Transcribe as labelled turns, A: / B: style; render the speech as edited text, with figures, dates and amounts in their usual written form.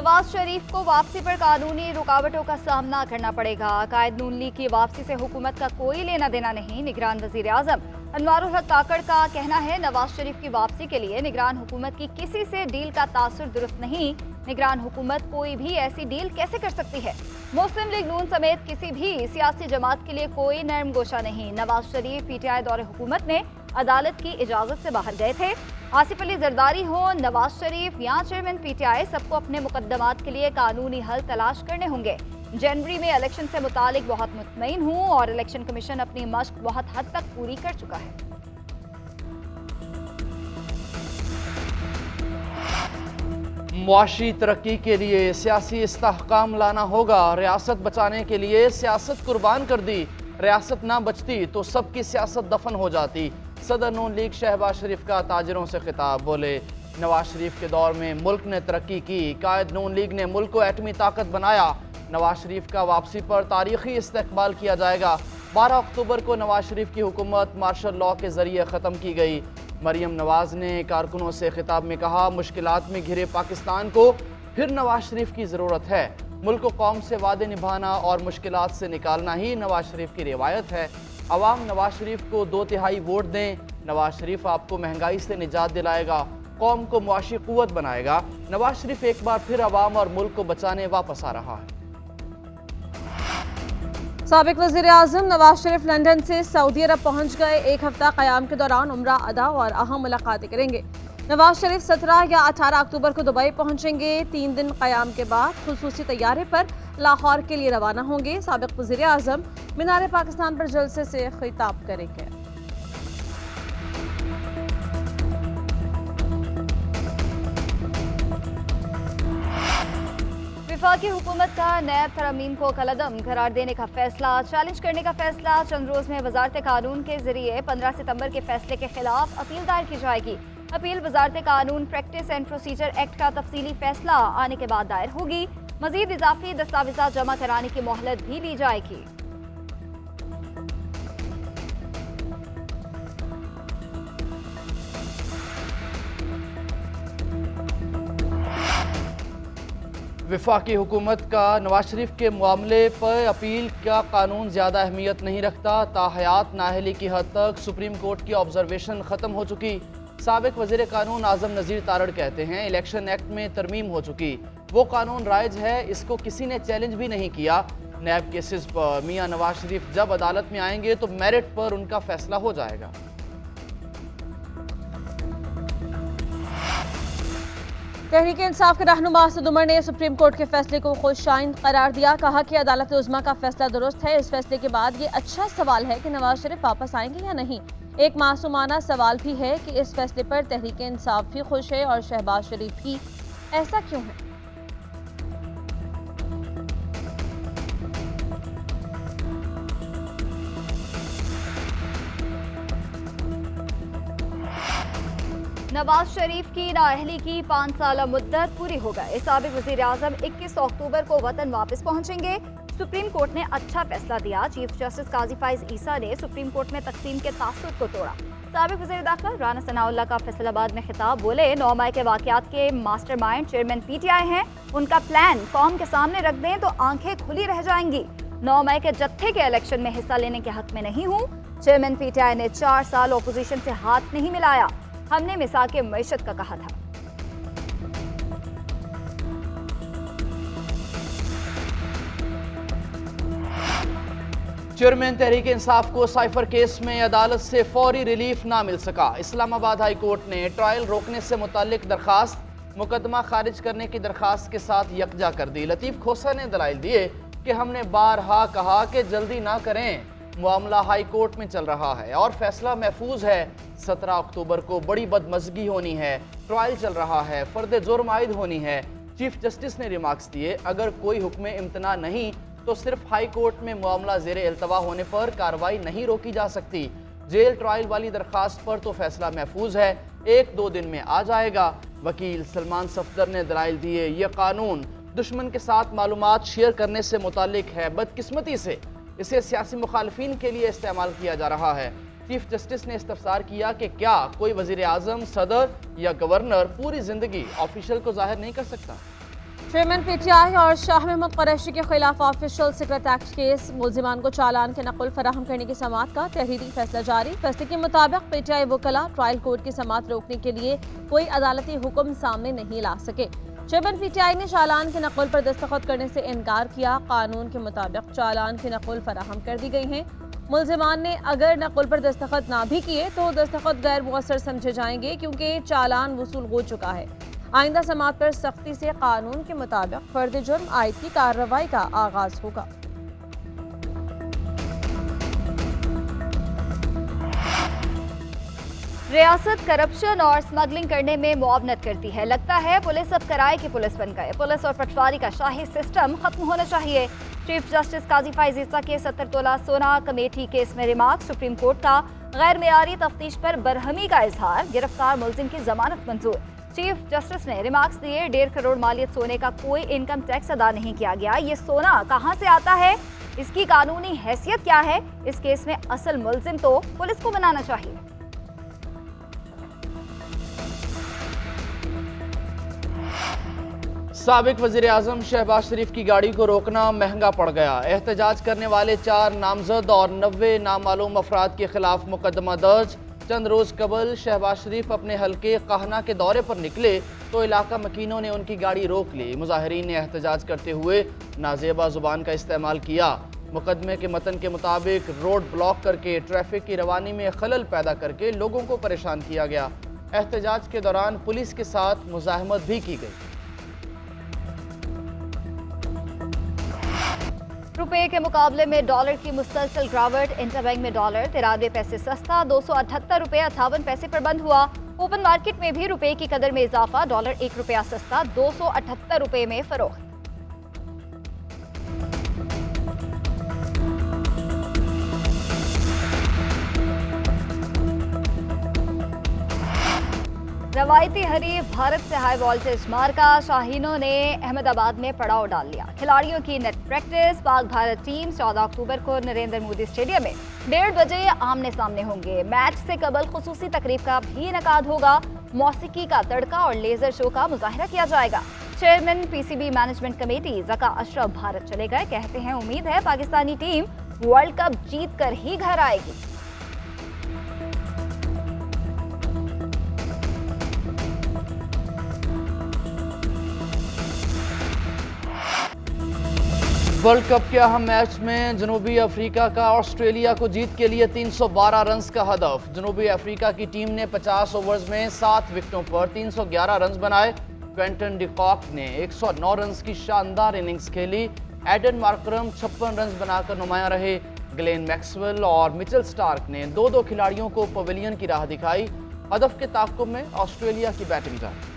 A: नवाज शरीफ को वापसी पर कानूनी रुकावटों का सामना करना पड़ेगा। कायद नून लीग की वापसी से हुकूमत का कोई लेना देना नहीं। निगरान वजीर आजम अनवारुल हक काकड़ का कहना है, नवाज शरीफ की वापसी के लिए निगरान हुकूमत की किसी से डील का तासुर दुरुस्त नहीं। निगरान हुकूमत कोई भी ऐसी डील कैसे कर सकती है? मुस्लिम लीग नून समेत किसी भी सियासी जमात के लिए कोई नरम गोशा नहीं। नवाज शरीफ पीटीआई दौरे हुकूमत में अदालत की इजाजत से बाहर गए थे। आसिफ अली जरदारी हो, नवाज शरीफ या चेयरमैन पीटीआई, सबको अपने मुकदमात के लिए कानूनी हल तलाश करने होंगे। जनवरी में इलेक्शन से मुतालिक बहुत मुतमईन हूँ और इलेक्शन कमीशन अपनी मशक बहुत हद तक पूरी कर चुका है।
B: मुआशी तरक्की के लिए सियासी इस्तेहकाम लाना होगा। रियासत बचाने के लिए सियासत कुर्बान कर दी। रियासत ना बचती तो सबकी सियासत दफन हो जाती। सदर नून लीग शहबाज शरीफ का ताजिरों से खिताब। बोले, नवाज शरीफ के दौर में मुल्क ने तरक्की की। कायद नून लीग ने मुल्क को एटमी ताकत बनाया। नवाज शरीफ का वापसी पर तारीखी इस्तकबाल किया जाएगा। 12 अक्टूबर को नवाज शरीफ की हुकूमत मार्शल लॉ के जरिए ख़त्म की गई। मरियम नवाज ने कारकुनों से खिताब में कहा, मुश्किलात में घिरे पाकिस्तान को फिर नवाज शरीफ की ज़रूरत है। मुल्क को कौम से वादे निभाना और मुश्किलात से निकालना ही नवाज शरीफ की रिवायत है। अवाम नवाज शरीफ को 2/3 वोट दें। नवाज शरीफ आपको महंगाई से निजात दिलाएगा, कौम को मुआशी कुव्वत बनाएगा। नवाज शरीफ एक बार फिर अवाम और मुल्क को बचाने वापस आ रहा है।
C: साबिक वज़ीर आज़म नवाज शरीफ लंदन से सऊदी अरब पहुंच गए। एक हफ्ता क़याम के दौरान उम्रा अदा और अहम मुलाकातें करेंगे। नवाज शरीफ 17 या 18 अक्टूबर को दुबई पहुंचेंगे। 3 दिन क़याम के बाद खुसूसी तैयारे पर लाहौर के लिए रवाना होंगे। साबिक वज़ीर आज़म मीनार पाकिस्तान पर जलसे से खिताब करेंगे।
A: वफाकी हुकूमत का नैब तरमीम को कलअदम करार देने का फैसला। चैलेंज करने का फैसला। चंद रोज में वजारत कानून के जरिए 15 सितंबर के फैसले के खिलाफ अपील दायर की जाएगी। अपील वजारत कानून प्रैक्टिस एंड प्रोसीजर एक्ट का तफसीली फैसला आने के बाद दायर होगी। मजीद इजाफी दस्तावेज़ात जमा कराने की मोहलत भी ली जाएगी।
B: वफाकी हुकूमत का नवाज शरीफ के मामले पर अपील का कानून ज़्यादा अहमियत नहीं रखता। ताहयात नाअहली की हद तक सुप्रीम कोर्ट की ऑब्जर्वेशन ख़त्म हो चुकी। साबिक वज़ीर कानून आज़म नज़ीर तारड़ कहते हैं, इलेक्शन एक्ट में तरमीम हो चुकी। वो कानून राइज है, इसको किसी ने चैलेंज भी नहीं किया। नैब केसेस पर मियाँ नवाज शरीफ जब अदालत में आएंगे तो मेरिट पर उनका फैसला हो जाएगा।
C: तहरीक इंसाफ के रहनुमा असद उमर ने सुप्रीम कोर्ट के फैसले को खुशाइन करार दिया। कहा कि अदालत उज़्मा का फैसला दुरुस्त है। इस फैसले के बाद ये अच्छा सवाल है कि नवाज शरीफ वापस आएंगे या नहीं। एक मासूमाना सवाल भी है कि इस फैसले पर तहरीक इंसाफ भी खुश है और शहबाज शरीफ भी। ऐसा क्यों है?
A: नवाज शरीफ की नाअहली की 5 साल मुद्दत पूरी हो गए। साबिक वज़ीर आज़म 21 अक्टूबर को वतन वापस पहुंचेंगे। सुप्रीम कोर्ट ने अच्छा फैसला दिया। चीफ जस्टिस काजी फाइज ईसा ने सुप्रीम कोर्ट में तकसीम के तासुर को तोड़ा। साबिक वज़ीर दाखिला राना सनाउल्लाह का फैसलाबाद में खिताब। बोले, 9 मई के वाक़यात के मास्टरमाइंड चेयरमैन पीटीआई हैं। उनका प्लान कौम के सामने रख दें तो आंखें खुली रह जाएंगी। 9 मई के जत्थे के इलेक्शन में हिस्सा लेने के हक में नहीं हूँ। चेयरमैन पीटीआई ने 4 साल अपोजिशन से हाथ नहीं मिलाया। हमने मिसाके मईशत का कहा था।
B: चेयरमैन तहरीक इंसाफ को साइफर केस में अदालत से फौरी रिलीफ ना मिल सका। इस्लामाबाद हाई कोर्ट ने ट्रायल रोकने से मुताल्लिक दरखास्त मुकदमा खारिज करने की दरखास्त के साथ यकजा कर दी। लतीफ़ खोसा ने दलाइल दिए कि हमने बारहा कहा कि जल्दी ना करें, मामला हाई कोर्ट में चल रहा है और फैसला महफूज है। 17 अक्टूबर को बड़ी बदमज़गी होनी है, ट्रायल चल रहा है, फर्द जुर्म आयद होनी है। चीफ जस्टिस ने रिमार्क्स दिए, अगर कोई हुक्म इम्तना नहीं तो सिर्फ हाई कोर्ट में मामला ज़ेरे इल्तवा होने पर कार्रवाई नहीं रोकी जा सकती। जेल ट्रायल वाली दरखास्त पर तो फैसला महफूज है, 1-2 दिन में आ जाएगा। वकील सलमान सफदर ने दलाइल दिए, यह कानून दुश्मन के साथ मालूमात शेयर करने से मुताल्लिक है। बदकिस्मती से इसे सियासी मुखालफिन के लिए इस्तेमाल किया जा रहा है। चीफ जस्टिस ने इस्तफसार किया कि क्या कोई वजीर आजम, सदर या गवर्नर पूरी जिंदगी ऑफिशियल को जाहिर नहीं कर सकता।
C: चेयरमैन पीटीआई और शाह महमूद कुरैशी के खिलाफ ऑफिशियल सीक्रेट एक्ट केस, मुलजिमान को चालान के नकुल फराहम करने की समाअत का तहरीरी फैसला जारी। फैसले के मुताबिक पीटीआई वकला ट्रायल कोर्ट की समाअत रोकने के लिए कोई अदालती हुक्म सामने नहीं ला सके। चेयरमैन पीटीआई ने चालान के नकुल पर दस्तखत करने से इनकार किया। कानून के मुताबिक चालान के नकुल फराहम कर दी गई हैं। मुलजिमान ने अगर नकुल पर दस्तखत ना भी किए तो दस्तखत गैर मुअस्सर समझे जाएंगे क्योंकि चालान वसूल हो चुका है। आइंदा समाअत पर सख्ती से कानून के मुताबिक फर्द जुर्म आयद की कार्रवाई का आगाज होगा।
A: रियासत करप्शन और स्मगलिंग करने में मुआवनत करती है। लगता है पुलिस अब किराए की पुलिस बन गए। पुलिस और पटवारी का शाही सिस्टम खत्म होना चाहिए। चीफ जस्टिस काजी फैज ईसा के 70 तोला सोना कमेटी केस में रिमार्क। सुप्रीम कोर्ट का गैर मेयारी तफ्तीश पर बरहमी का इजहार। गिरफ्तार मुलजिम की जमानत मंजूर। चीफ जस्टिस ने रिमार्क्स दिए। 1.5 करोड़ मालियत सोने का कोई इनकम टैक्स अदा नहीं किया गया। ये सोना कहां से आता है, इसकी कानूनी हैसियत क्या है? इस केस में असल मुलजिम तो पुलिस को बनाना चाहिए।
B: साबिक वज़ीर आज़म शहबाज शरीफ की गाड़ी को रोकना महंगा पड़ गया। एहतजाज करने वाले 4 नामजद और 90 नामालूम अफराद के खिलाफ मुकदमा दर्ज। चंद रोज कबल शहबाज शरीफ अपने हल्के काहना के दौरे पर निकले तो इलाका मकीनों ने उनकी गाड़ी रोक ली। मुजाहिरीन ने एहतजाज करते हुए नाजेबा जुबान का इस्तेमाल किया। मुकदमे के मतन के मुताबिक रोड ब्लॉक करके ट्रैफिक की रवानी में खलल पैदा करके लोगों को परेशान किया गया। एहतजाज के दौरान पुलिस के साथ मुजाहमत भी की गई।
A: रुपए के मुकाबले में डॉलर की मुसलसल गिरावट। इंटरबैंक में डॉलर 93 पैसे सस्ता 278 रुपए 58 पैसे पर बंद हुआ। ओपन मार्केट में भी रुपए की कदर में इजाफा। डॉलर 1 रुपया सस्ता 278 रुपए में फरोख्त। रवायती हरीफ भारत से हाई वोल्टेज मार्का। शाहीनों ने अहमदाबाद में पड़ाव डाल लिया। खिलाड़ियों की net practice. Pak Bharat team 14 अक्टूबर को नरेंद्र मोदी स्टेडियम में 1:30 बजे आमने सामने होंगे। मैच से कबल खुसूसी तकरीब का भी इनेकाद होगा। मौसीकी का तड़का और लेजर शो का मुजाहिरा किया जाएगा। Chairman PCB management committee Zaka Ashraf Bharat चले गए। कहते हैं उम्मीद है पाकिस्तानी टीम वर्ल्ड कप जीत कर ही घर आएगी।
B: वर्ल्ड कप के अहम मैच में जनूबी अफ्रीका का ऑस्ट्रेलिया को जीत के लिए 312 रन्स का हदफ। जनूबी अफ्रीका की टीम ने 50 ओवर्स में 7 विकेटों पर 311 रन्स बनाए। क्वेंटन डिकॉक ने 109 रन्स की शानदार इनिंग्स खेली। एडन मार्करम 56 रन्स बनाकर नुमायां रहे। ग्लेन मैक्सवेल और मिचेल स्टार्क ने 2-2 खिलाड़ियों को पवेलियन की राह दिखाई। हदफ के ताक़ुब में ऑस्ट्रेलिया की बैटिंग जारी।